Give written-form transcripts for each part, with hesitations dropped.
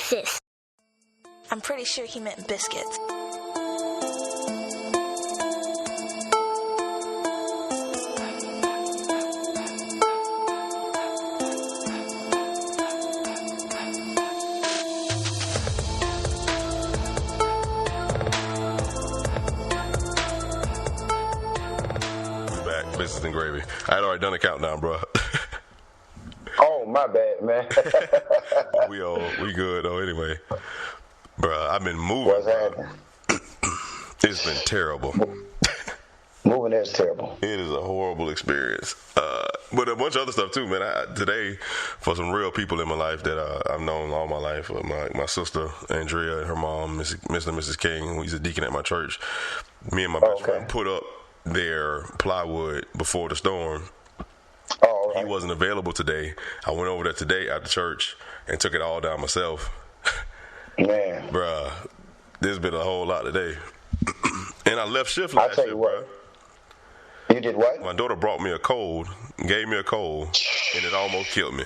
sis. I'm pretty sure he meant biscuits. Biscuits and gravy. I had already done a countdown, bro. Oh, my bad, man. we good though. Anyway, bro, I've been moving. What's happening? It's been terrible. Moving is terrible. It is a horrible experience. But a bunch of other stuff too, man. Today, for some real people in my life that I've known all my life, my sister Andrea and her mom, Mr. and Mrs. King, who's a deacon at my church. Me and my best friend put up their plywood before the storm. Oh, right. He wasn't available today. I went over there today after church and took it all down myself. Man, bruh, there's been a whole lot today. And I left shift last shift, bruh. You did what? My daughter brought me a cold, gave me a cold, and it almost killed me.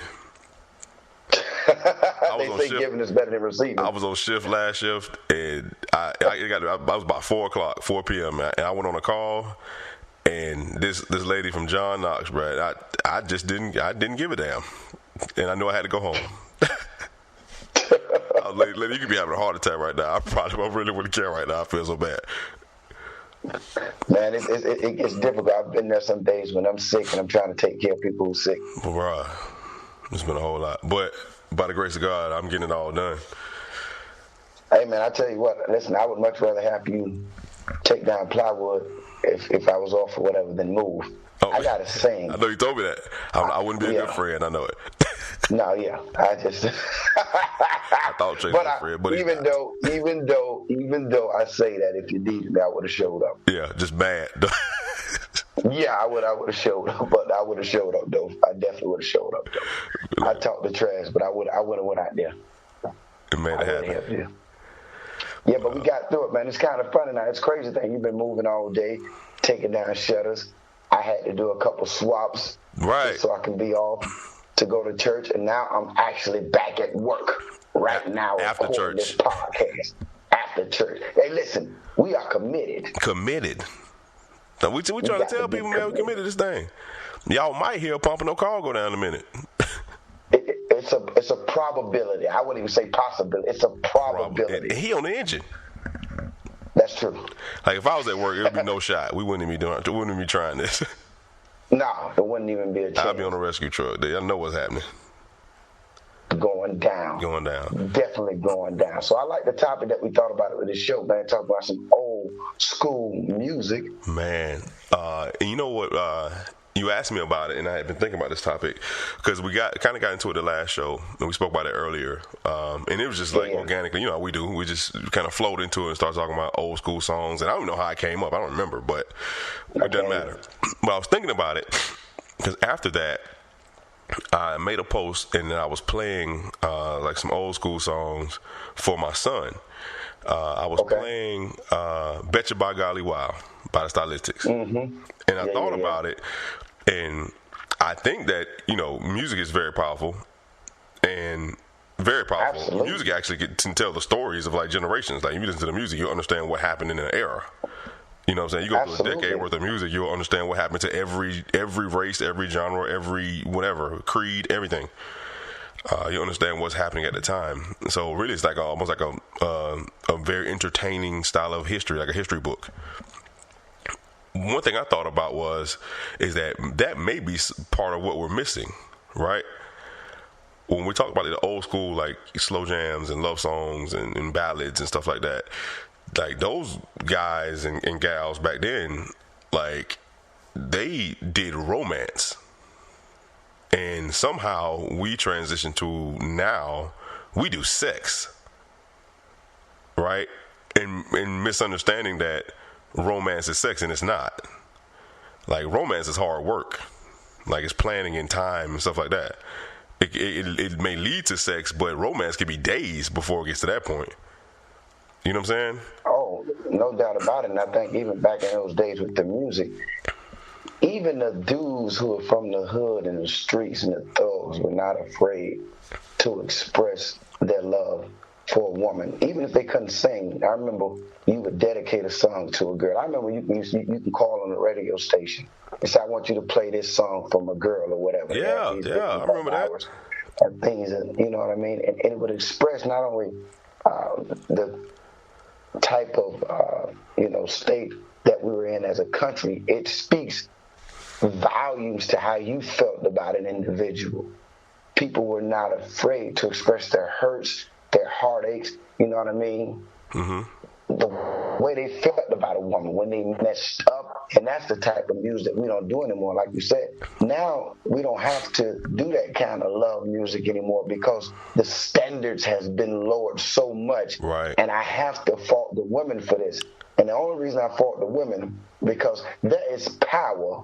They say giving is better than receiving. I was on shift last shift, and I was about 4 p.m. and I went on a call, and this lady from John Knox, bro, I didn't give a damn, and I knew I had to go home. I was like, lady, you could be having a heart attack right now. I really wouldn't care right now. I feel so bad. Man, it gets difficult. I've been there some days when I'm sick and I'm trying to take care of people who's sick. Bro, it's been a whole lot, but by the grace of God, I'm getting it all done. Hey, man, I tell you what, listen, I would much rather have you take down plywood if I was off or whatever than move. Oh, I got a saying. I know you told me that. I wouldn't be a good friend. I know it. No, yeah, I just. I thought Trey was a friend, but even though I say that if you needed me, I would have showed up. Yeah, just mad. Yeah, I would have showed up, but I would have showed up though. I definitely would have showed up though. I talked the trash, but I would have went out there. It made it happen. Yeah, but we got through it, man. It's kind of funny now. It's a crazy thing. You've been moving all day, taking down shutters. I had to do a couple swaps, right, so I can be off to go to church, and now I'm actually back at work right now after church. This podcast after church. Hey, listen, we are committed. Committed. Now we trying to tell people, man, we committed this thing. Y'all might hear a pump and no call go down in a minute. It's a probability. I wouldn't even say possibility. It's a probability. And he on the engine. That's true. Like if I was at work, it would be no shot. We wouldn't even be trying this. No, it wouldn't even be a chance. I'd be on a rescue truck. I know what's happening. Going down. Definitely going down. So I like the topic that we thought about with this show, man. Talk about some old school music. Man, and you know what? You asked me about it, and I had been thinking about this topic because we got into it the last show, and we spoke about it earlier. And it was just like organically, you know how we do. We just kind of flowed into it and started talking about old school songs. And I don't know how I came up. I don't remember, but it doesn't matter. But I was thinking about it because after that, I made a post, and then I was playing like some old school songs for my son. I was playing "Betcha by Golly Wow" by the Stylistics, and I thought about it, and I think that music is very powerful, and very powerful. Absolutely. Music actually can tell the stories of like generations. Like if you listen to the music, you'll understand what happened in an era. You know what I'm saying? You go through a decade worth of music, you'll understand what happened to every race, every genre, every whatever, creed, everything. You understand what's happening at the time. So really it's like almost like a very entertaining style of history, like a history book. One thing I thought about is that may be part of what we're missing, right? When we talk about the old school, like slow jams and love songs and ballads and stuff like that, like those guys and gals back then, like they did romance, and somehow we transitioned to now we do sex, right? And misunderstanding that romance is sex, and it's not. Like romance is hard work, like it's planning in time and stuff like that. It may lead to sex, but romance can be days before it gets to that point. You know what I'm saying? Oh, no doubt about it. And I think even back in those days with the music, even the dudes who are from the hood and the streets and the thugs were not afraid to express their love for a woman, even if they couldn't sing. I remember you would dedicate a song to a girl. I remember you can call on the radio station and say, I want you to play this song from a girl or whatever. Yeah, I remember that. And things, you know what I mean? And it would express not only the type of, state that we were in as a country, it speaks volumes to how you felt about an individual. People were not afraid to express their hurts, their heartaches, you know what I mean? Mm-hmm. The way they felt about a woman when they messed up, and that's the type of music that we don't do anymore, like you said. Now, we don't have to do that kind of love music anymore because the standards has been lowered so much. Right. And I have to fault the women for this. And the only reason I fault the women, because there is power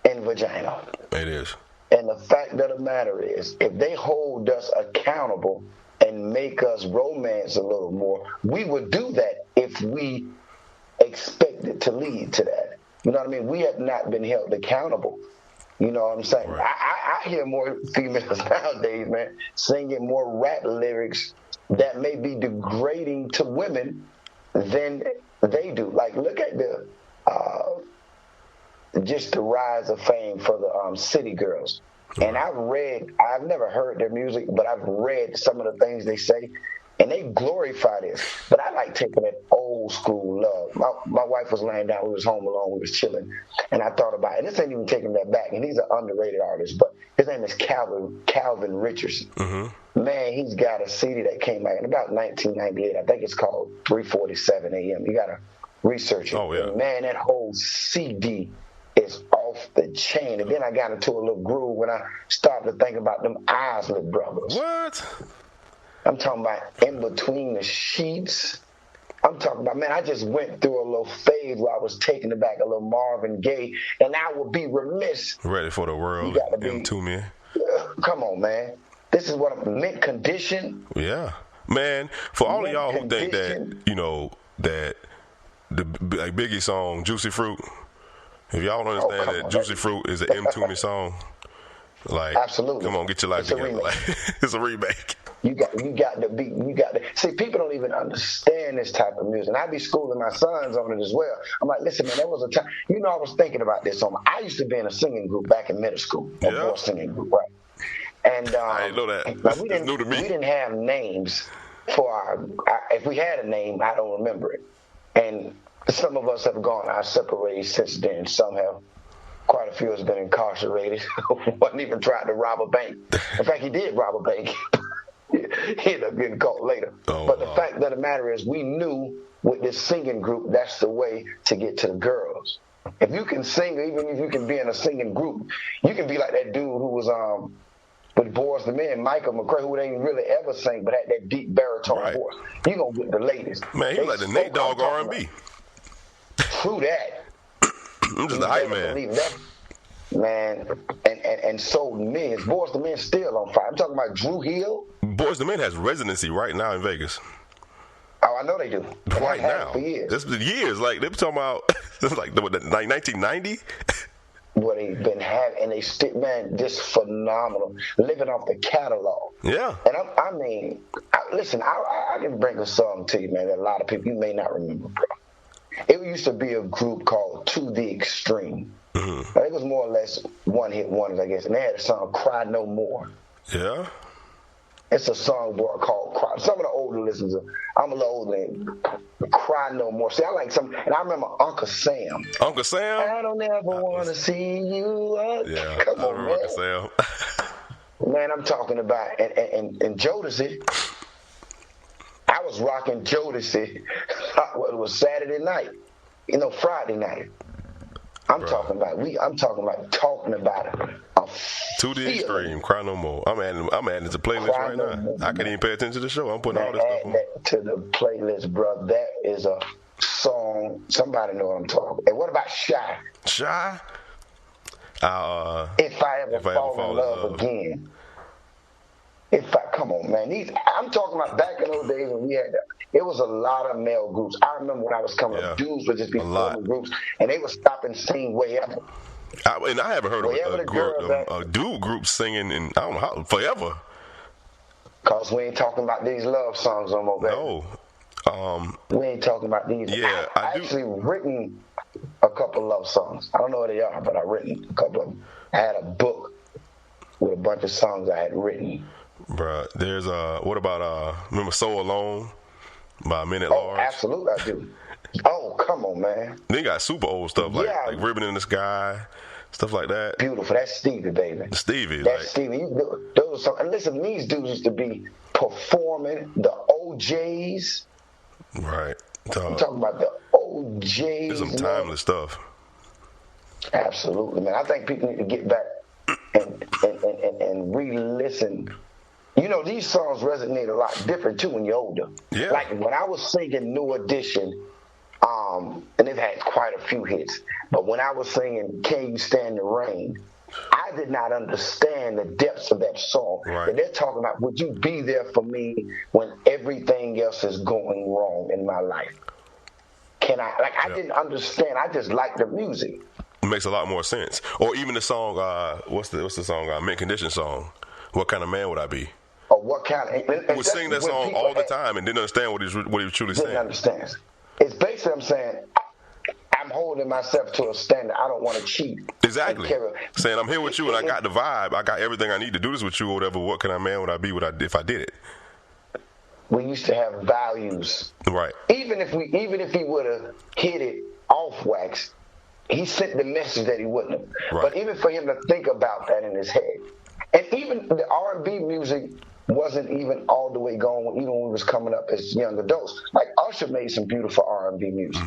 in vagina. It is. And the fact of the matter is, if they hold us accountable and make us romance a little more, we would do that if we expect it to lead to that. You know what I mean? We have not been held accountable. You know what I'm saying? Right. I hear more females nowadays, man, singing more rap lyrics that may be degrading to women than they do. Like, look at just the rise of fame for the City Girls. And I've never heard their music, but I've read some of the things they say, and they glorify this. But I like taking that old school love. My wife was laying down, we was home alone, we was chilling, and I thought about it. And this ain't even taking that back, and he's an underrated artist, but his name is Calvin Richardson. Mm-hmm. Man, he's got a CD that came out in about 1998. I think it's called 3:47 a.m. You got to research it. Oh, yeah. And man, that whole CD is off the chain. And then I got into a little groove when I started to think about them Isley Brothers. What? I'm talking about In Between the Sheets. I'm talking about, man, I just went through a little phase where I was taking it back a little Marvin Gaye, and I would be remiss. Ready for the world. M2 man. Come on, man. This is what I'm mint condition. Yeah. Man, for all of y'all who think that, that the like Biggie song, Juicy Fruit, if y'all don't understand that Juicy Fruit is an M2 song, like, absolutely. Come on, get your life together. Like, it's a remake. You got to be. See, people don't even understand this type of music. And I be schooling my sons on it as well. I'm like, listen, man, there was a time. I was thinking about this. I used to be in a singing group back in middle school. A boy singing group, right? And I didn't know that. It's new to me. We didn't have names for our. If we had a name, I don't remember it. And some of us have gone our separate ways since then. Some have. Quite a few has been incarcerated. Wasn't even trying to rob a bank. In fact, he did rob a bank. He ended up getting caught later. But the fact of the matter is, we knew with this singing group, that's the way to get to the girls. If you can sing, even if you can be in a singing group, you can be like that dude who was with Boys the Men, Michael McCray, who didn't really ever sing, but had that deep baritone voice. You gonna get the ladies. Man, he was like the Nate Dogg R&B. True that. I'm just a hype man. That, man, and sold millions. Boys the Men still on fire. I'm talking about Drew Hill. Boys the Men has residency right now in Vegas. Oh, I know they do. Right now. For years. It's been years. Like, they were talking about, like 1990? What they've been having, and they still, man, just phenomenal. Living off the catalog. Yeah. And listen, I can bring a song to you, man, that a lot of people, you may not remember, bro. It used to be a group called To The Extreme. Mm-hmm. It was more or less one-hit wonders, I guess. And they had a song, Cry No More. Yeah. It's a song called Cry. Some of the older listeners, I'm a little older than Cry No More. See, I like some, and I remember Uncle Sam. Uncle Sam? I don't ever want to see you again. Yeah, come on, man. Uncle Sam. Man, I'm talking about, and Jodeci. I was rocking Jodeci. It was Saturday night, Friday night. I'm talking about talking about it. To The Extreme, Cry No More. I'm adding it to playlist right now. I can't even pay attention to the show. I'm putting all this stuff on. That to the playlist, bro. That is a song. Somebody know what I'm talking. And what about Shy? Shy? If I ever fall in love again. Come on, man. I'm talking about back in those days when we had it was a lot of male groups. I remember when I was coming up, dudes would just be forming groups, and they would stop and sing Way Ever. And I haven't heard of a dude group singing in, I don't know how, forever. Because Boss, we ain't talking about these love songs no more, baby. No. We ain't talking about these. Yeah, I actually written a couple love songs. I don't know what they are, but I've written a couple of them. I had a book with a bunch of songs I had written. Bruh, there's what about remember So Alone by Men at Large? Absolutely I do. Oh, come on, man. Then you got super old stuff like Ribbon in the Sky, stuff like that. Beautiful. That's Stevie, baby. Stevie. That's Stevie. Those songs. And listen, these dudes used to be performing the OJs. Right. I'm talking about the OJs. There's some timeless stuff. Absolutely, man. I think people need to get back and re-listen. You know, these songs resonate a lot different too when you're older. Yeah. Like when I was singing New Edition, and they've had quite a few hits, but when I was singing Can You Stand the Rain, I did not understand the depths of that song. Right. But they're talking about, would you be there for me when everything else is going wrong in my life? I didn't understand. I just liked the music. It makes a lot more sense. Or even the song, what's the song, Mint Condition song, What Kind of Man Would I Be? Or what kind of... Would sing that song all the time and didn't understand what he was truly saying. Didn't understand. It's basically, I'm saying, I'm holding myself to a standard. I don't want to cheat. Exactly. Saying, I'm here with you and I got the vibe. I got everything I need to do this with you or whatever. What kind of man would I be if I did it? We used to have values. Right. Even if he would have hit it off wax, he sent the message that he wouldn't have. Right. But even for him to think about that in his head. And even the R&B music wasn't even all the way gone even when we was coming up as young adults. Like Usher made some beautiful R&B music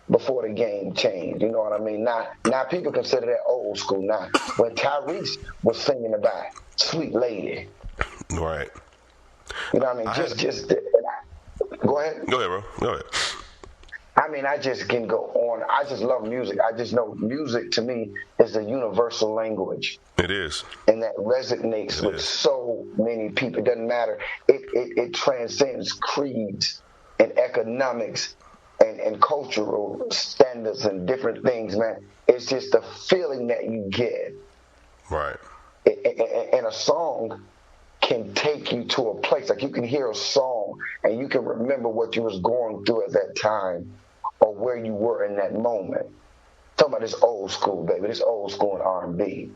before the game changed. You know what I mean? Now people consider that old school now. When Tyrese was singing about Sweet Lady. Right. You know what I mean? Go ahead. Go ahead, bro. Go ahead. I mean, I just can go on. I just love music. I just know music to me is a universal language. It is. And that resonates with so many people. It doesn't matter. It transcends creeds and economics and cultural standards and different things, man. It's just the feeling that you get. Right. And a song can take you to a place. Like you can hear a song and you can remember what you was going through at that time or where you were in that moment. Talking about this old school, baby. This old school and R&B.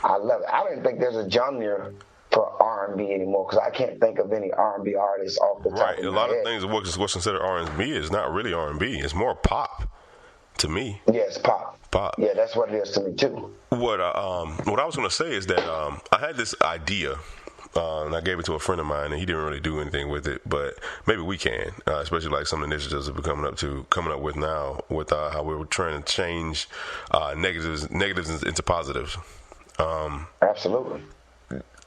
I love it. I don't even think there's a genre for R&B anymore because I can't think of any R&B artists off the top of my head. Right. A lot of things what's considered R&B is not really R&B. It's more pop to me. Yes, pop. Pop. Yeah, that's what it is to me too. What I was going to say is that I had this idea. And I gave it to a friend of mine, and he didn't really do anything with it. But maybe we can, especially like some initiatives that we're coming up with now, with how we're trying to change negatives into positives. Absolutely.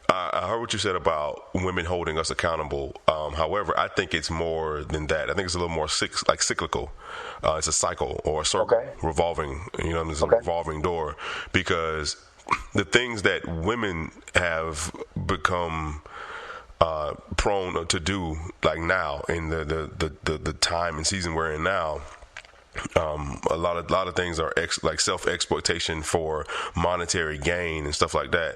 I heard what you said about women holding us accountable. However, I think it's more than that. I think it's a little more cyclical. It's a cycle or a circle, revolving. You know, it's a revolving door because the things that women have become prone to do, like now in the time and season we're in now, a lot of things are like self-exploitation for monetary gain and stuff like that.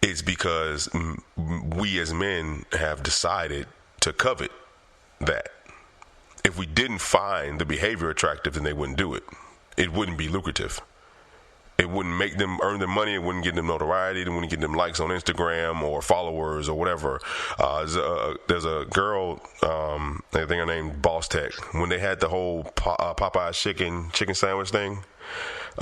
It's because we as men have decided to covet that. If we didn't find the behavior attractive, then they wouldn't do it. It wouldn't be lucrative. It wouldn't make them earn their money. It wouldn't get them notoriety. It wouldn't get them likes on Instagram or followers or whatever. There's a girl, I think her name Boss Tech. When they had the whole Popeye's chicken sandwich thing,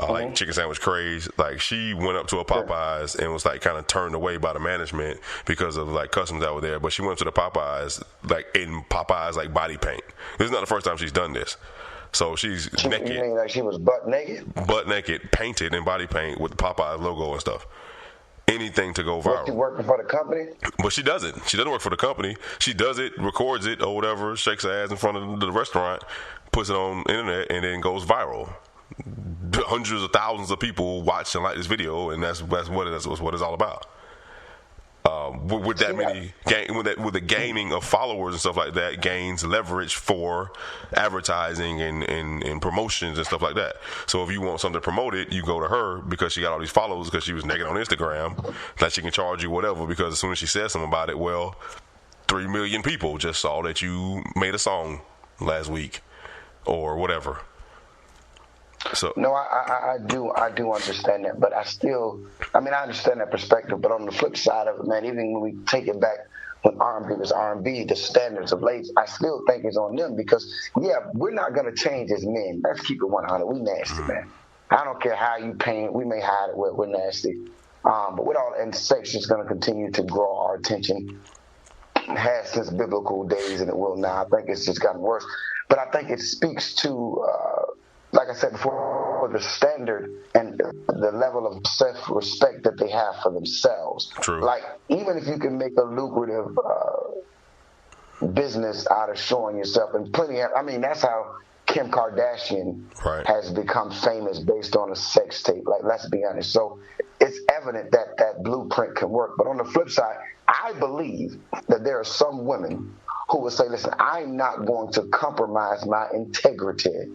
like chicken sandwich craze, like she went up to a Popeyes and was like kind of turned away by the management because of like customs that were there. But she went to the Popeyes like in Popeyes like body paint. This is not the first time she's done this. So she's naked. You mean like she was butt naked? Butt naked, painted in body paint with the Popeye logo and stuff. Anything to go viral. Was she working for the company? But she doesn't. She doesn't work for the company. She does it, records it or whatever, shakes her ass in front of the restaurant, puts it on the internet, and then goes viral. Hundreds of thousands of people watch and like this video, and that's what it's all about. with that many with the gaining of followers and stuff like that, gains leverage for advertising and promotions and stuff like that. So if you want something promoted, you go to her because she got all these followers because she was naked on Instagram, that she can charge you whatever, because as soon as she says something about it, well, 3 million people just saw that you made a song last week or whatever. So no, I do understand that, but I understand that perspective. But on the flip side of it, man, even when we take it back when R&B was R&B, the standards of ladies, I still think it's on them because we're not gonna change as men. Let's keep it 100. We nasty, man. I don't care how you paint. We may hide it. We're nasty, but with all and sex is gonna continue to draw our attention. It has since biblical days, and it will now. I think it's just gotten worse. But I think it speaks to like I said before, the standard and the level of self-respect that they have for themselves. True. Like, even if you can make a lucrative business out of showing yourself, and that's how Kim Kardashian has become famous based on a sex tape. Like, let's be honest. So it's evident that that blueprint can work. But on the flip side, I believe that there are some women who will say, listen, I'm not going to compromise my integrity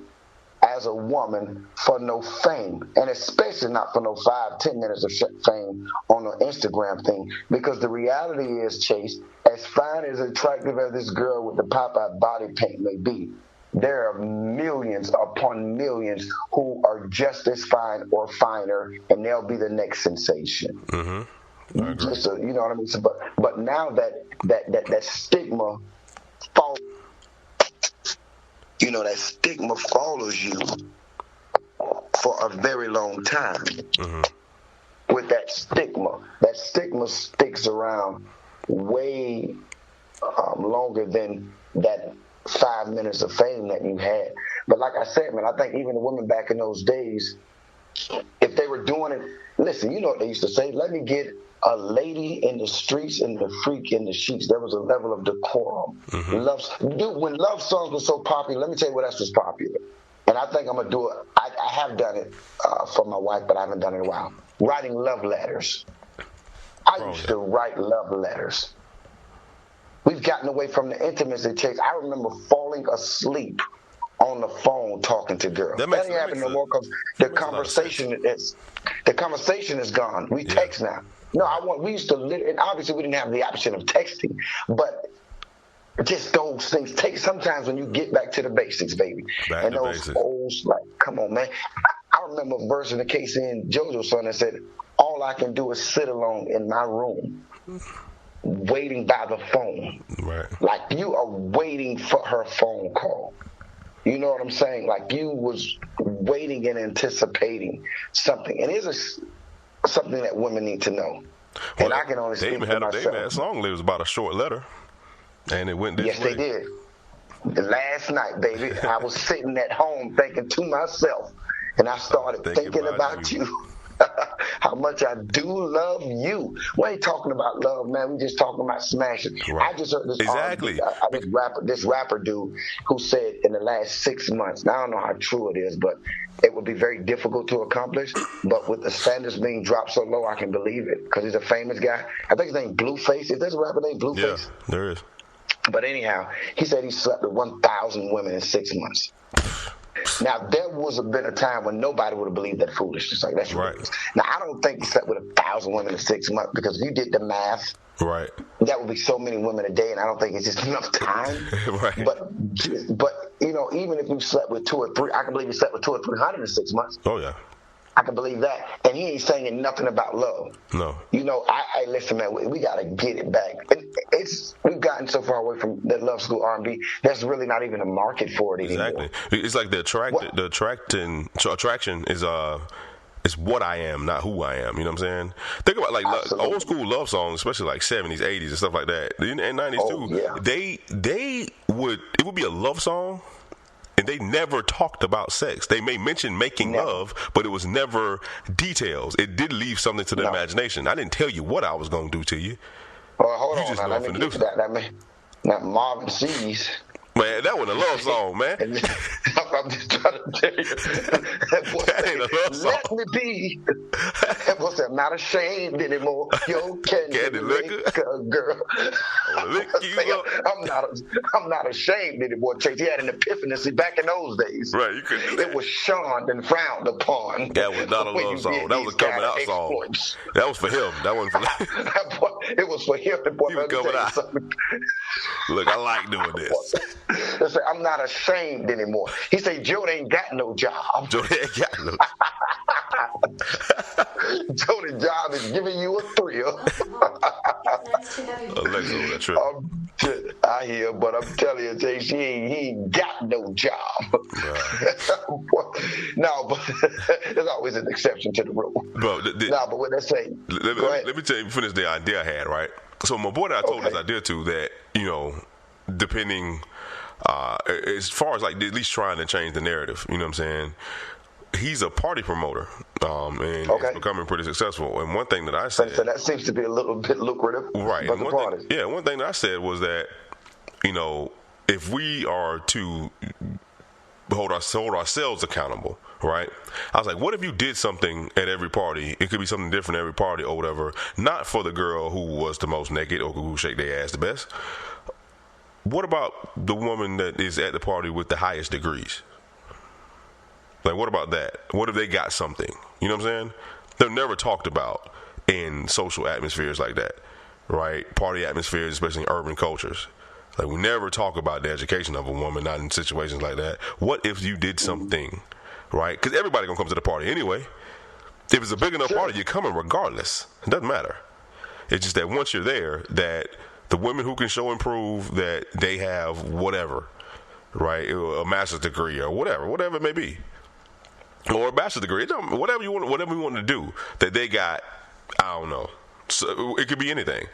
as a woman for no fame, and especially not for no 5-10 minutes of fame on an Instagram thing, because the reality is, Chase, as fine as attractive as this girl with the pop-out body paint may be, there are millions upon millions who are just as fine or finer, and they'll be the next sensation. Mm-hmm. I agree. Just you know what I mean? So, but now that stigma falls. That stigma follows you for a very long time. Mm-hmm. With that stigma sticks around way longer than that 5 minutes of fame that you had. But like I said, man, I think even the women back in those days, if they were doing it, listen, you know what they used to say, let me get a lady in the streets and the freak in the sheets. There was a level of decorum. Mm-hmm. When love songs were so popular, let me tell you what else was popular. And I think I'm going to do it. I have done it for my wife, but I haven't done it in a while. Writing love letters. I used to write love letters. We've gotten away from the intimacy chase. I remember falling asleep on the phone talking to girls. That ain't happening no more because the conversation is gone. We text now. No, we used to live, and obviously we didn't have the option of texting, but just those things take sometimes when you get back to the basics, baby. And those old, like, come on, man. I remember a verse in the Casey and JoJo song that said, all I can do is sit alone in my room, waiting by the phone. Right. Like you are waiting for her phone call. You know what I'm saying? Like you was waiting and anticipating something. And it's something that women need to know. Well, and I can only speak for myself. David had a song that was about a short letter, and it went this way. Yes, they did. Last night, baby, I was sitting at home thinking to myself, and I started thinking about you. How much I do love you. We ain't talking about love, man. We just talking about smashing. Right. I just heard this rapper dude who said in the last 6 months, now I don't know how true it is, but it would be very difficult to accomplish. But with the standards being dropped so low, I can believe it because he's a famous guy. I think his name Blueface. Is there a rapper named Blueface? Yeah, there is. But anyhow, he said he slept with 1,000 women in 6 months. Now, there been a time when nobody would have believed that foolishness. Like, that's ridiculous. Right. Now, I don't think he slept with 1,000 women in 6 months because if you did the math, right, that would be so many women a day, and I don't think it's just enough time. Right. But even if you slept with 2 or 3, I can believe you slept with 200 or 300 in 6 months. Oh yeah. I can believe that. And he ain't saying nothing about love. No. I listen, man, we got to get it back. We've gotten so far away from the love school R&B, there's really not even a market for it anymore. Exactly. It's like the attraction is what I am, not who I am. You know what I'm saying? Think about like old school love songs, especially like 70s, 80s and stuff like that. And 90s too. Yeah. It would be a love song. And they never talked about sex. They may mention making love, but it was never details. It did leave something to the imagination. I didn't tell you what I was going to do to you. Well, hold on. Now, let me get to that. That Marvin C's. Man, that wasn't a love song, man. I'm just trying to That boy said, let me be. That boy said, I'm not ashamed anymore. Yo, candy liquor, girl. I'm not ashamed anymore, Chase. He had an epiphany back in those days. Right, you couldn't do that. It was shunned and frowned upon. That was not a love song. That was a coming out song. That was for him. That wasn't for It was for him. The boy, he was coming out. Look, I like doing this. They say, I'm not ashamed anymore. He said, Jody ain't got no job. Jody ain't got no Jody's job is giving you a thrill. Alexa, that trip. I hear, but I'm telling you, Jay, he ain't got no job. No, but there's always an exception to the rule. But what they say. Let me tell you, finish the idea I had, right? So my boy that I told this idea to that, depending, as far as like at least trying to change the narrative, you know what I'm saying? He's a party promoter, and it's becoming pretty successful. And one thing that I said, so that seems to be a little bit lucrative, right? But one thing that I said was that, if we are to hold ourselves accountable, right? I was like, what if you did something at every party? It could be something different at every party or whatever. Not for the girl who was the most naked or who shake their ass the best. What about the woman that is at the party with the highest degrees? Like, what about that? What if they got something? You know what I'm saying? They're never talked about in social atmospheres like that, right? Party atmospheres, especially in urban cultures. Like, we never talk about the education of a woman, not in situations like that. What if you did something, right? Because everybody gonna come to the party anyway. If it's a big enough party, you're coming regardless. It doesn't matter. It's just that once you're there, that the women who can show and prove that they have whatever, right? A master's degree or whatever it may be. Or a bachelor's degree, whatever you want to do, that they got, I don't know. So it could be anything.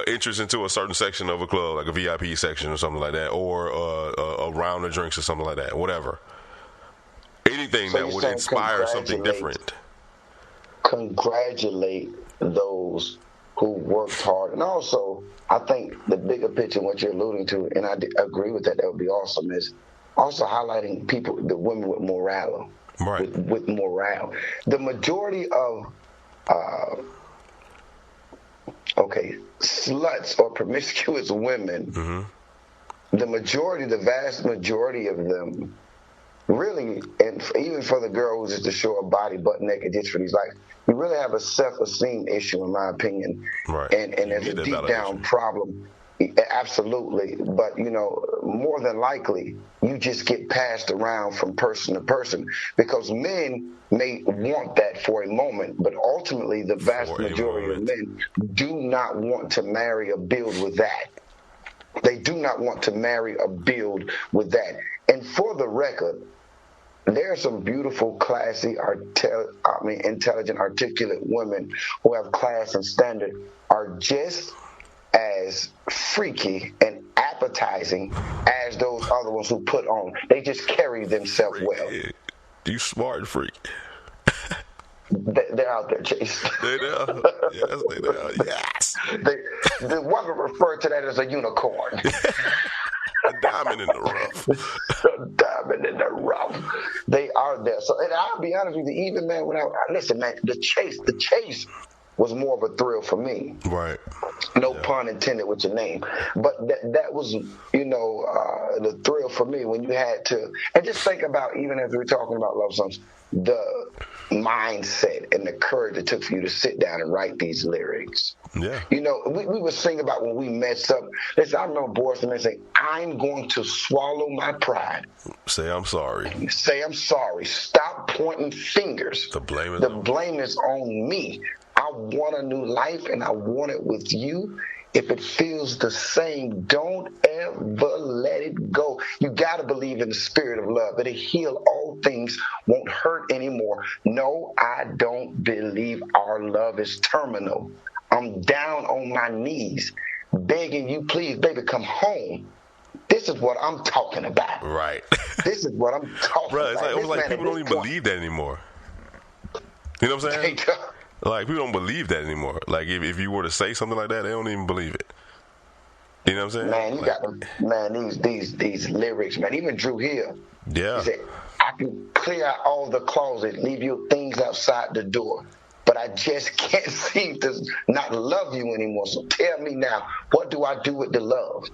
Interest into a certain section of a club, like a VIP section or something like that, or a round of drinks or something like that, whatever. Anything that would inspire something different. Congratulate those who worked hard. And also, I think the bigger picture, what you're alluding to, and I agree with that would be awesome, is also highlighting the women with morale. Right. With morale. The majority of sluts or promiscuous women, the vast majority of them, really, and even for the girl who's just to show her body butt naked just for these likes, you really have a self-esteem issue, in my opinion. Right. And there's a deep down problem. Absolutely. But, more than likely, you just get passed around from person to person, because men may want that for a moment, but ultimately the vast majority of men do not want to marry or build with that. They do not want to marry or build with that. And for the record, there are some beautiful, classy, intelligent, articulate women who have class and standard, are just as freaky and appetizing as those other ones who put on. They just carry themselves well. You smart freak. They're out there, Chase. They're there. Yes, they are. Yes. The one referred to that as a unicorn. A diamond in the rough. A diamond in the rough. They are there. So, and I'll be honest with you, even man, listen, man, the chase was more of a thrill for me. Right. No pun intended with your name. But that was, the thrill for me when you had to, and just think about, even as we're talking about love songs, the mindset and the courage it took for you to sit down and write these lyrics. Yeah. We were singing about when we messed up. Listen, I remember boys and men saying, I'm going to swallow my pride. Say I'm sorry. Say I'm sorry. Stop pointing fingers. The blame is on me. I want a new life, and I want it with you. If it feels the same, don't ever let it go. You got to believe in the spirit of love. It'll heal all things, won't hurt anymore. No, I don't believe our love is terminal. I'm down on my knees, begging you, please, baby, come home. This is what I'm talking about. Right. This is what I'm talking about. It's like people don't even believe that anymore. You know what I'm saying? Like, people don't believe that anymore. Like, if you were to say something like that, they don't even believe it. You know what I'm saying? Man, you got them. Man, these lyrics, man. Even Drew Hill. Yeah. He said, I can clear out all the closet, leave your things outside the door. But I just can't seem to not love you anymore. So tell me now, what do I do with the love?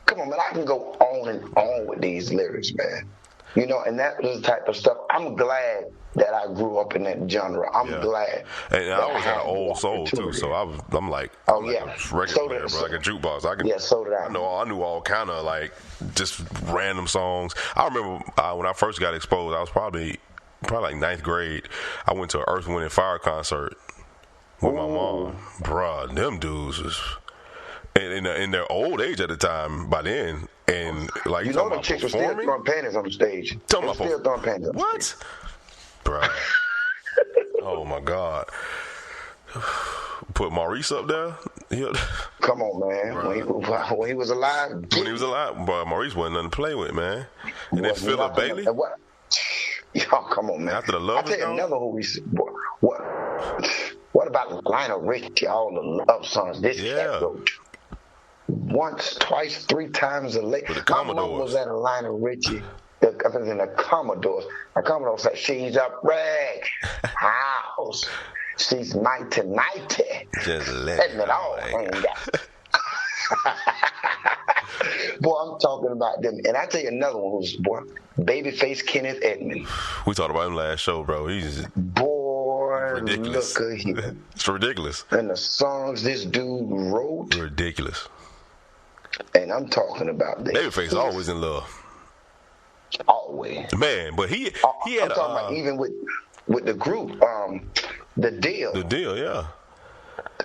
Come on, man, I can go on and on with these lyrics, man. You know, and that was the type of stuff. I'm glad that I grew up in that genre. I'm glad. And I always had an old soul too, so I'm like, oh like yeah, a record player, bro, like a jukebox. So did I. I knew all kind of like just random songs. I remember when I first got exposed, I was probably like 9th grade. I went to an Earth, Wind and Fire concert with my mom. Bruh, them dudes was in their old age at the time by then. And like you know, the chicks were still throwing panties on the stage. Still throwing panties. What? Bruh. Oh my God. Put Maurice up there. Come on, man. When he was alive. When he was alive, bro, Maurice wasn't nothing to play with, man. And then Philip Bailey. Y'all, come on, man. After the love, I tell you another who we. What about Lionel Richie? All the love songs. This cat wrote. Once, twice, 3 times a late. My mom was at a Lionel Richie. I was in the Commodores. The Commodore said, "She's a wreck house. She's mighty, mighty." Just let it all hang out. Boy, I'm talking about them. And I tell you another one who's Babyface Kenneth Edmond. We talked about him last show, bro. He's ridiculous. Look at him. It's ridiculous. And the songs this dude wrote. Ridiculous. And I'm talking about that. Babyface always in love. Always. Man, but he had I'm talking about even with the group, The Deal. The Deal, yeah.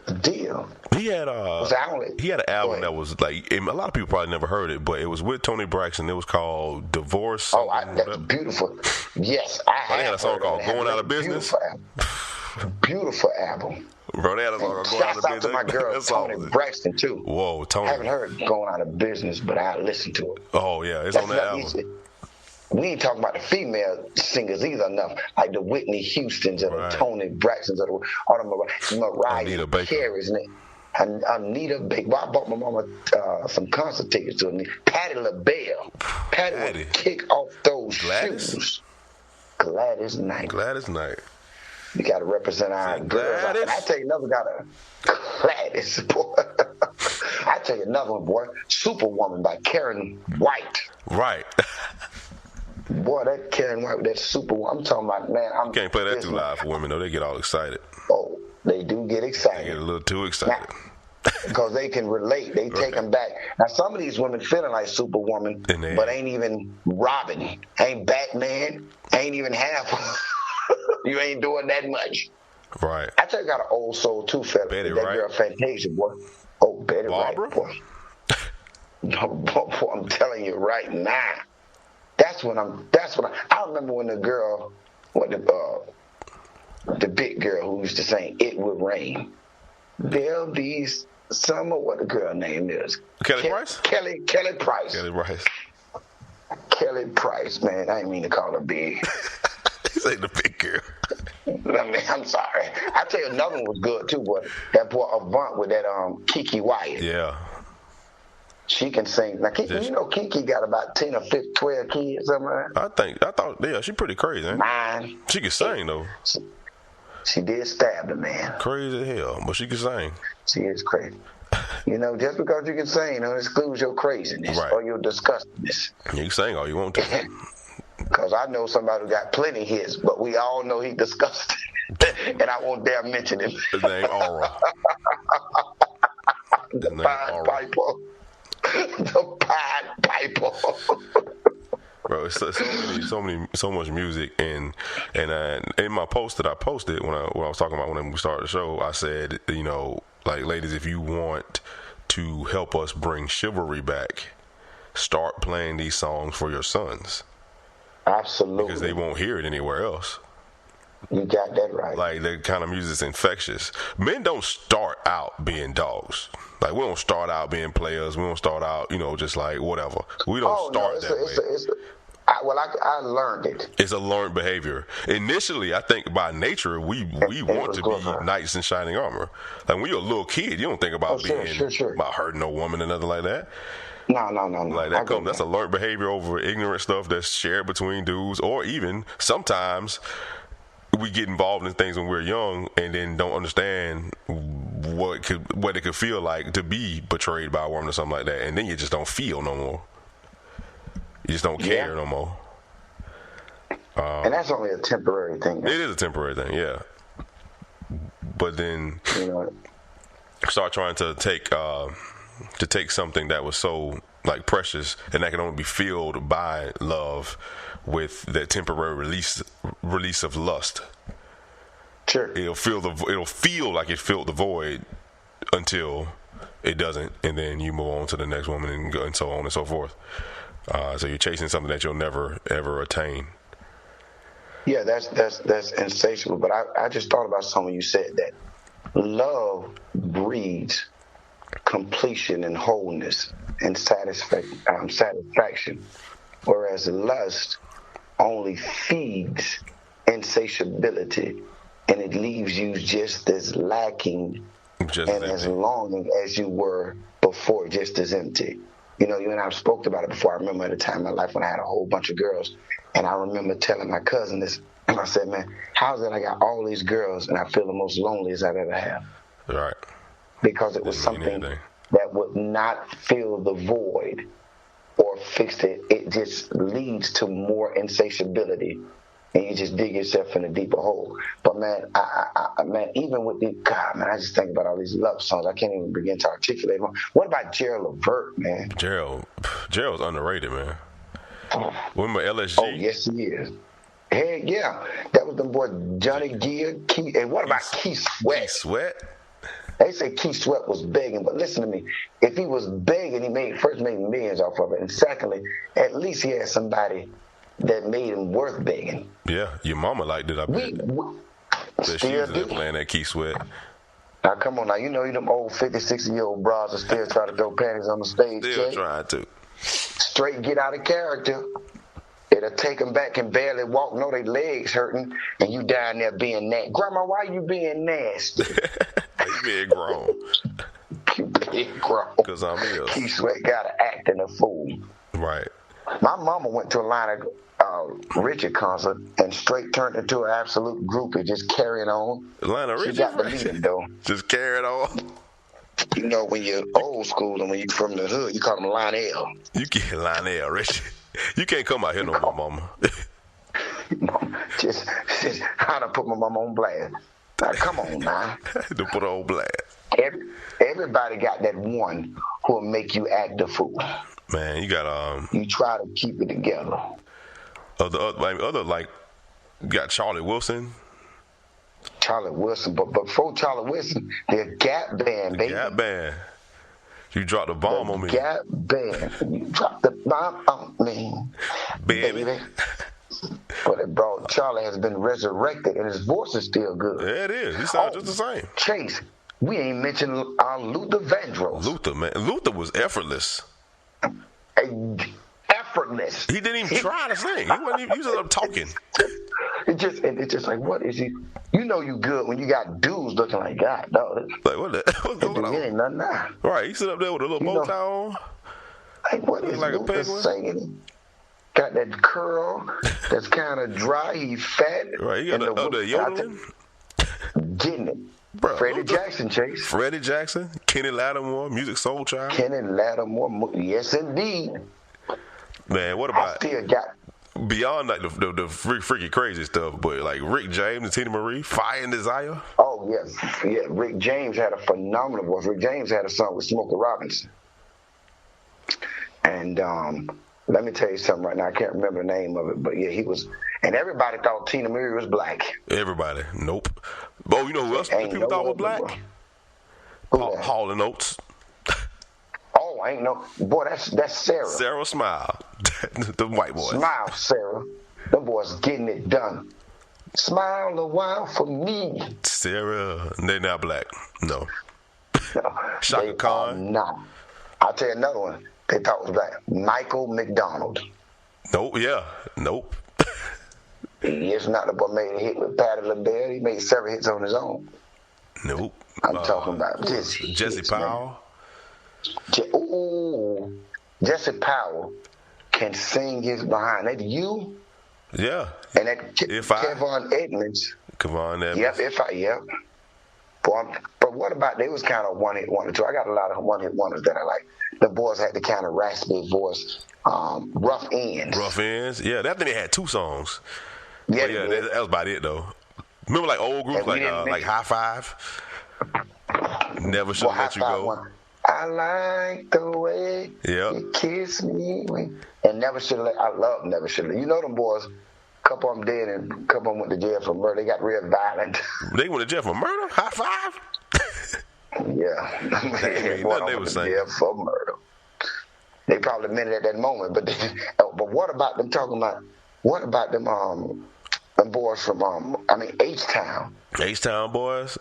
The Deal. He had an album that was like, a lot of people probably never heard it, but it was with Tony Braxton. It was called Divorce. That's beautiful. Yes, they had a song called Going Out of Business. Beautiful album. Bro, they had a song called Going Out of Business. Shouts out to my girl Tony Braxton too. Whoa, Tony. I haven't heard Going Out of Business, but I listened to it. Oh yeah, it's on that album. Easy. We ain't talking about the female singers either enough, like the Whitney Houstons and the Tony Braxtons or the Mariah Carey's and Anita Baker. Well, I bought my mama some concert tickets to Anita. Patti LaBelle. Patti would kick off those shoes. Gladys Knight. We got to represent our girls. And I tell you another got a Gladys, boy. I tell you another one, boy. Superwoman by Karen White. Right. Boy, that Karen White, that Superwoman. I'm talking about, man. You can't play that too loud for women, though. They get all excited. Oh, they do get excited. They get a little too excited. Because they can relate. They take them back. Now, some of these women feeling like Superwoman, but ain't even Robin, ain't Batman, ain't even half. You ain't doing that much. Right. I tell you, got an old soul too, fella. That girl Fantasia, boy. Oh, Betty Barbara? Wright, boy. No, boy, I'm telling you right now. That's when I remember when the girl, the big girl who used to sing "It Would Rain." There'll be summer. What the girl name is? Kelly Price. Kelly Price. Kelly Price, man. I didn't mean to call her big. This ain't the big girl. I mean, I'm sorry. I tell you, another one was good too, but that boy Avant with that Kiki Wyatt. Yeah. She can sing. Now, Kiki, you know Kiki got about 10 or 15, 12 kids, something like that? I thought, she pretty crazy, ain't 9. She can sing, though. She did stab the man. Crazy as hell, but she can sing. She is crazy. You know, just because you can sing, don't exclude your craziness or your disgustingness. You can sing all you want to. Because I know somebody who got plenty hits, but we all know he disgusting. And I won't dare mention him. His name Aura. The Pied Piper. The Pied Piper. Bro, it's so much music, and in my post that I posted when I was talking about when we started the show, I said, you know, like, ladies, if you want to help us bring chivalry back, start playing these songs for your sons. Absolutely. Because they won't hear it anywhere else. You got that right. Like, that kind of music's infectious. Men don't start out being dogs. Like, we don't start out being players. We don't start out, you know, just like whatever. We don't start that way. I learned it. It's a learned behavior. Initially, I think by nature, we want to be knights in shining armor. Like, when you're a little kid, you don't think about about hurting no woman or nothing like that. No. Like that's a learned behavior over ignorant stuff that's shared between dudes, or even sometimes we get involved in things when we're young and then don't understand what it could feel like to be betrayed by a woman or something like that, and then you just don't feel no more. You just don't care no more. And that's only a temporary thing. It is a temporary thing, yeah. But then start trying to take something that was so like precious and that can only be filled by love with that temporary release of lust. Sure. It'll feel like it filled the void until it doesn't, and then you move on to the next woman and so on and so forth. So you're chasing something that you'll never ever attain. Yeah, that's insatiable. But I just thought about something you said, that love breeds completion and wholeness and satisfaction, whereas lust only feeds insatiability, and it leaves you just as lacking as longing as you were before, just as empty. You and I have spoke about it before. I remember at a time in my life when I had a whole bunch of girls, and I remember telling my cousin this, and I said, man, how is it I got all these girls and I feel the most loneliest I've ever had? Right. Because it was something that would not fill the void or fix it. It just leads to more insatiability, and you just dig yourself in a deeper hole. But man, man, even with I just think about all these love songs. I can't even begin to articulate them. What about Gerald Levert, man? Gerald's underrated, man. Remember LSG? Oh, yes, he is. Heck yeah. That was the boy Johnny Gill, Keith, and what about Keith Sweat? Keith Sweat? They say Keith Sweat was begging, but listen to me. If he was begging, he first made millions off of it, and secondly, at least he had somebody that made him worth begging. Yeah, your mama liked it, I bet. She was there playing that Keith Sweat. Now, come on now. You them old 50, 60-year-old bras that still try to throw panties on the stage. Still trying to. Straight get out of character. It'll take them back and barely walk. No, their legs hurting, and you down there being nasty. Grandma, why you being nasty? You being grown. You being grown. Because I'm ill. Keith Sweat got to acting a fool. Right. My mama went to a Lionel Richie concert and straight turned into an absolute groupie, just carrying on. Lionel Richie? She got the lead, though. Just carrying on? When you're old school and when you're from the hood, you call them Lionel. You get Lionel Richie. You can't come out here no more, mama. just how to put my mama on blast. Now, come on, now. To put her on blast. Everybody got that one who will make you act a fool. Man, you got You try to keep it together. You got Charlie Wilson. Charlie Wilson, but before Charlie Wilson, the Gap Band, baby. Gap Band. You dropped the bomb on me. Gap Band. You dropped the bomb on me, baby. But Charlie has been resurrected, and his voice is still good. Yeah, it is. He sounds just the same. Chase, we ain't mentioned Luther Vandross. Luther, man. Luther was effortless. Effortless. He didn't even try to sing. He wasn't even. He was just talking. It's just like, what is he? You good when you got dudes looking like God, dog. Like what's going on? He ain't nothing now. Right, he sit up there with a little bow tie on. Like what is like Luther singing? Got that curl that's kind of dry. He's fat. Right, he got the yodeling. Getting it. Bro, Freddie Jackson, Chase. Freddie Jackson, Kenny Lattimore, Music Soul Child. Kenny Lattimore, yes indeed. Man, what about I still got beyond like the freaky crazy stuff, but like Rick James and Tina Marie, Fire and Desire? Oh yes, yeah. Rick James had a phenomenal voice. Rick James had a song with Smokey Robinson, and let me tell you something right now. I can't remember the name of it, but yeah, he was. And everybody thought Tina Marie was black. Everybody, nope. Oh, you know who else people thought was black? Hall and Oates. Oh, I ain't know. Boy, that's Sarah. Sarah Smile, the white boy. Smile, Sarah. Them boys getting it done. Smile a while for me. Sarah, they not black. No. Shaka Khan. Not. I'll tell you another one. They thought was black. Michael McDonald. Nope. Yeah. Nope. He is not the boy made a hit with Patti LaBelle. He made several hits on his own. Nope. I'm talking about this. Jesse Powell. Ooh. Jesse Powell can sing his behind. That you. Yeah. And that Kevon Edmonds. Yep. But what about, they was kind of one-hit wonder too. I got a lot of one-hit wonders that I like. The boys had the kind of raspy voice, Rough Ends. Rough Ends? Yeah, that thing they had 2 songs. Yeah, that was about it though. Remember like old groups like High Five? Never Should Let You Go. One. I like the way you kiss me. And Never Should Let. I love Never Should Let. You know them boys. A couple of them dead and a couple of them went to jail for murder. They got real violent. They went to jail for murder? High Five? Yeah. They were saying. Jail for murder. They probably meant it at that moment. But what about them talking about? What about them? Them boys from H-Town. H-Town boys.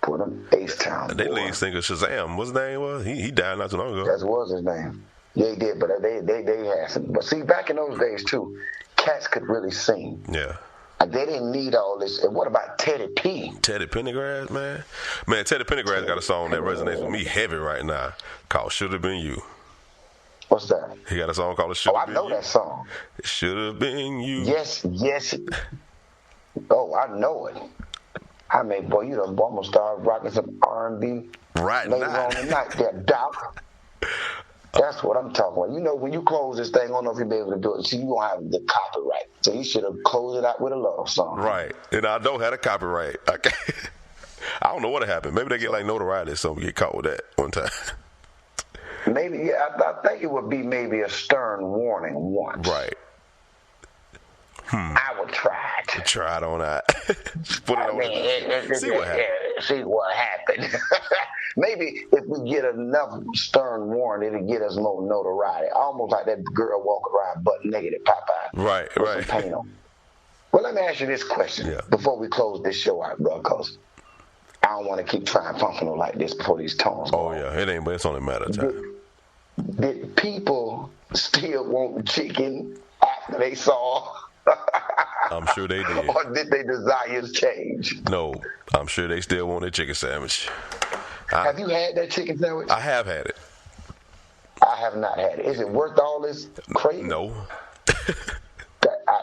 Boy, them H-Town. They lead singer Shazam. What's his name was? He died not too long ago. That was his name. Yeah, he did, but they had some. But see, back in those days too, cats could really sing. Yeah. They didn't need all this. And what about Teddy P? Teddy Pendergrass, man. Man, Teddy Pendergrass got a song that resonates with me heavy right now called Should Have Been You. What's that? He got a song called Should Have Been You. I know that song. It should have been you. Yes. Oh, I know it. I mean, boy, you done almost started rocking some R&B right later now. on tonight there, Doc. That's what I'm talking about. You know, when you close this thing, I don't know if you'll be able to do it. See, you won't have the copyright. So you should have closed it out with a love song. Right. And I don't have a copyright. I don't know what happened. Maybe they get like notoriety or something. Get caught with that one time. Maybe, yeah. I think it would be maybe a stern warning once. Right. I would try it. Try it on that. Put it on. See what happens. See what happens. Maybe if we get enough stern warning, it'll get us more notoriety. Almost like that girl walking around butt naked at Popeye. Right. With some paint on. Well, let me ask you this question before we close this show out, bro, because I don't want to keep trying functional like this before these tones go. Oh, yeah. It ain't, but it's only a matter of time. Did people still want chicken after they saw? I'm sure they did. Or did their desires change? No, I'm sure they still want their chicken sandwich. Have you had that chicken sandwich? I have had it. I have not had it. Is it worth all this crazy? No.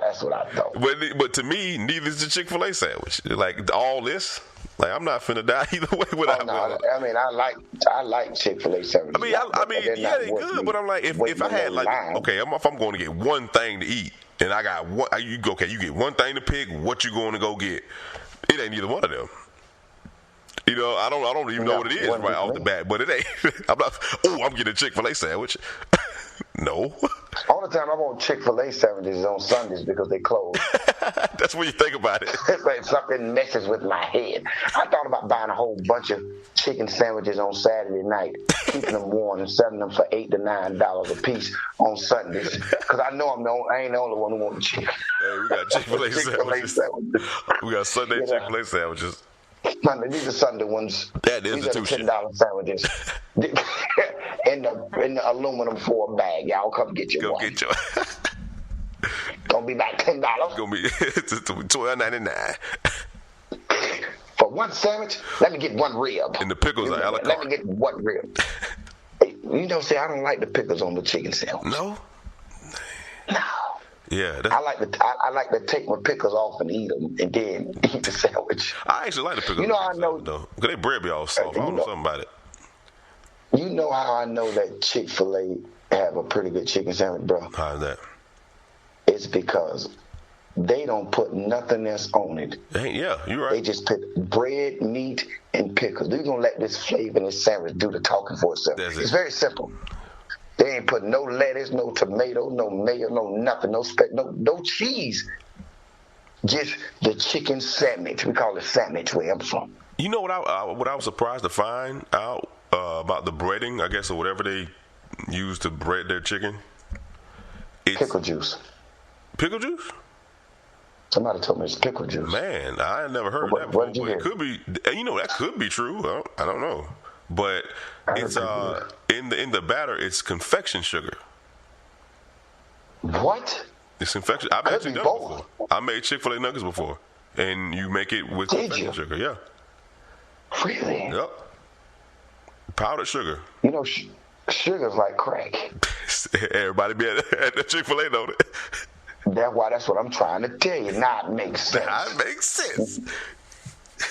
That's what I thought. But to me, neither is the Chick-fil-A sandwich. Like all this, like I'm not finna die either way without. I mean, I like Chick-fil-A sandwiches. I mean, yeah, they good. But I'm like, if I had like, okay, if I'm going to get one thing to eat, and I got one, you get one thing to pick. What you going to go get? It ain't either one of them. You know, I don't even know what it is right off the bat, but it ain't. I'm getting a Chick-fil-A sandwich. No. All the time I want Chick-fil-A sandwiches on Sundays because they close. That's when you think about it. It's like something messes with my head. I thought about buying a whole bunch of chicken sandwiches on Saturday night, keeping them warm and selling them for $8 to $9 a piece on Sundays. Because I know I ain't the only one who wants chicken. Hey, we got Chick-fil-A sandwiches. We got Sunday Chick-fil-A sandwiches. These are Sunday ones. That These institution. are the $10 sandwiches. in the aluminum foil bag. Y'all come get your one. Get your. Gonna be about $10. Gonna be $12.99. For one sandwich, let me get one rib. And the pickles are a la carte. Let me get one rib. See, I don't like the pickles on the chicken sandwich. No. Yeah, I like to take my pickles off and eat them, and then eat the sandwich. I actually like the pickles. You know how I know though, because they bread be all soft. I don't know something about it. You know how I know that Chick-fil-A have a pretty good chicken sandwich, bro? How's that? It's because they don't put nothing else on it. Yeah, you're right. They just put bread, meat, and pickles. They're gonna let this flavor in this sandwich do the talking for itself. It's very simple. They ain't put no lettuce, no tomato, no mayo, no nothing, no cheese. Just the chicken sandwich. We call it sandwich where I'm from. You know what I was surprised to find out about the breading, I guess, or whatever they use to bread their chicken? Pickle juice. Pickle juice? Somebody told me it's pickle juice. Man, I had never heard that before. What did you hear? It could be. You know, that could be true. I don't know. But it's in the batter. It's confection sugar. What? It's confection. I've actually done it before. I made Chick-fil-A nuggets before, and you make it with confection sugar. Yeah. Really? Yep. Powdered sugar. You know, Sugar's like crack. Everybody be at the Chick-fil-A, don't it? That's what I'm trying to tell you. Now it makes sense. Now it makes sense.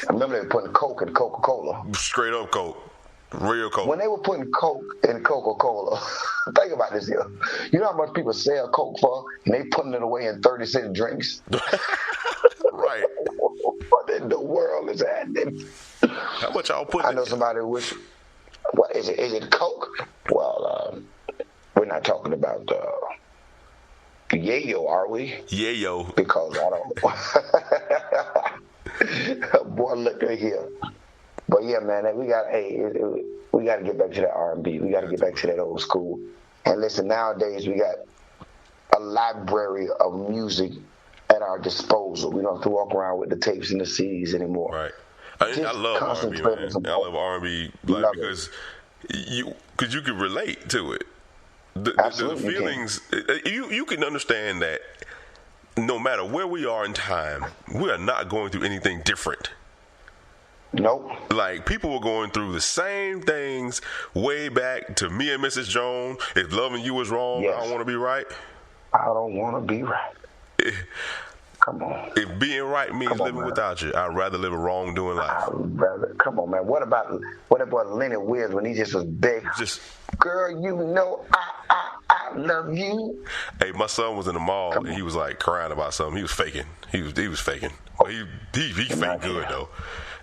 I remember they were putting Coke in Coca-Cola. Straight up Coke. Real Coke. When they were putting Coke in Coca-Cola, think about this here. You know how much people sell Coke for, and they putting it away in 30-cent drinks? Right. What in the world is happening? How much y'all putting? I know somebody wish. What is it? Is it Coke? Well, we're not talking about Yayo, are we? Yayo. Because I don't. Boy, look at here. But yeah, man, we got to get back to that R&B. We got to get back to that old school. And listen, nowadays we got a library of music at our disposal. We don't have to walk around with the tapes and the CDs anymore. Right. I love R&B, man. I love R&B because you can relate to it. The feelings, you can understand that no matter where we are in time, we are not going through anything different. Nope. Like, people were going through the same things way back to Me and Mrs. Jones. If loving you is wrong, yes. I don't want to be right. I don't want to be right. Come on. If being right means living without you, I'd rather live a wrong-doing life. Come on, man. What about Lenny Williams when he just was begging? Girl, you know I love you. Hey, my son was in the mall and he was like crying about something. He was faking. He was faking. But he faked good though.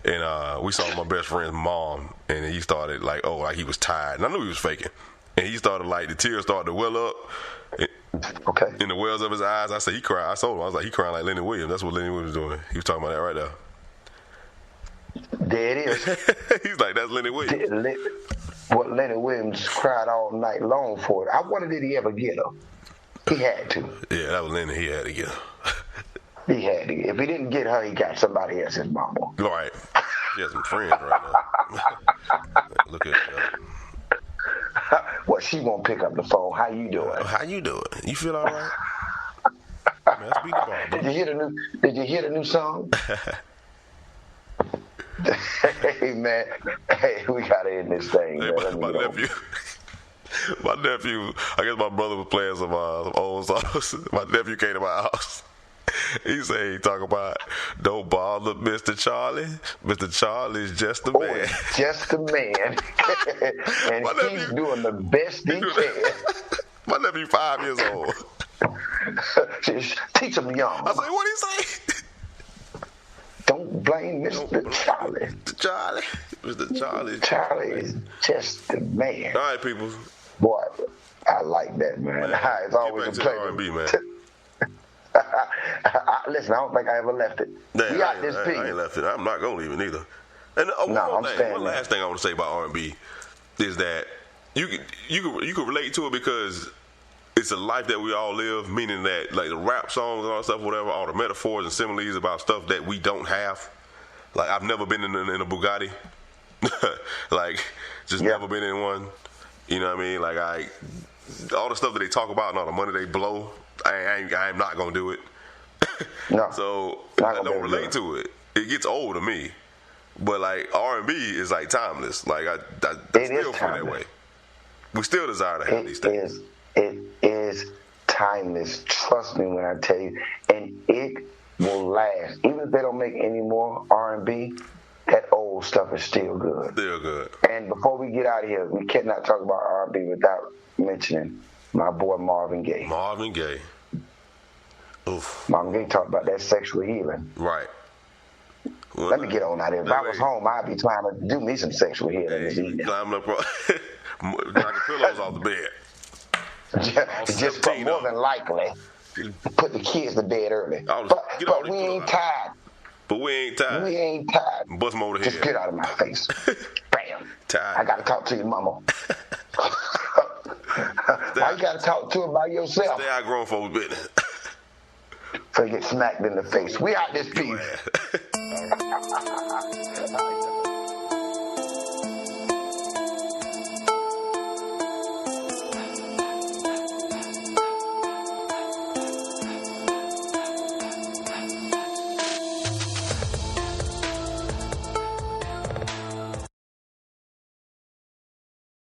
And we saw my best friend's mom, and he started like he was tired. And I knew he was faking. And he started the tears started to well up. Okay. In the wells of his eyes, I said he cried. I told him, I was like, he crying like Lenny Williams. That's what Lenny Williams was doing. He was talking about that right there. There it is. He's like, that's Lenny Williams. What Lenny Williams cried all night long for. I wonder, did he ever get her? He had to. Yeah, that was Lenny. He had to get her. He had to. If he didn't get her, he got somebody else's mama. All right. She has some friends right now. Look at that. Well, she won't pick up the phone. How you doing? How you doing? You feel all right? Man, let's beat the ball, bro. Did you hear the new song? Hey man, we gotta end this thing. Hey, my nephew, I guess my brother was playing some old songs. My nephew came to my house. He said he talk about don't bother Mr. Charlie. Mr. Charlie's just a man. Just a man. And he's doing the best he can. My nephew 5 years old. Teach him young. I said, what did he say? Don't blame Mr. Charlie. Mr. Charlie. Charlie is just a man. All right, people. Boy, I like that, man. It's always a pleasure. R&B, man. Listen, I don't think I ever left it. I ain't left it. I'm not gonna leave it either. And one last thing I want to say about R&B is that you can relate to it because it's a life that we all live. Meaning that like the rap songs and all that stuff, whatever, all the metaphors and similes about stuff that we don't have. Like I've never been in a Bugatti. Never been in one. You know what I mean? Like all the stuff that they talk about and all the money they blow. I'm not gonna do it. No. So I don't relate to it. It gets old to me. But like R&B is like timeless. Like I still feel that way. We still desire to have these things. It is timeless. Trust me when I tell you, and it will last. Even if they don't make any more R&B, that old stuff is still good. Still good. And before we get out of here, we cannot talk about R&B without mentioning my boy Marvin Gaye. Marvin Gaye. Oof. Marvin Gaye talked about that sexual healing. Right. Well, let me get on out of here. If I was home, I'd be trying to do me some sexual healing this evening. Climbing up, knocking pillows off the bed. Just put more than likely, put the kids to bed early. But we ain't tired. We ain't tired. Bust them over the head. Just get out of my face. Bam. Tired. I got to talk to your mama. Why you got to talk to her by yourself? Stay out grown folks' business. So you get smacked in the face. We out this piece.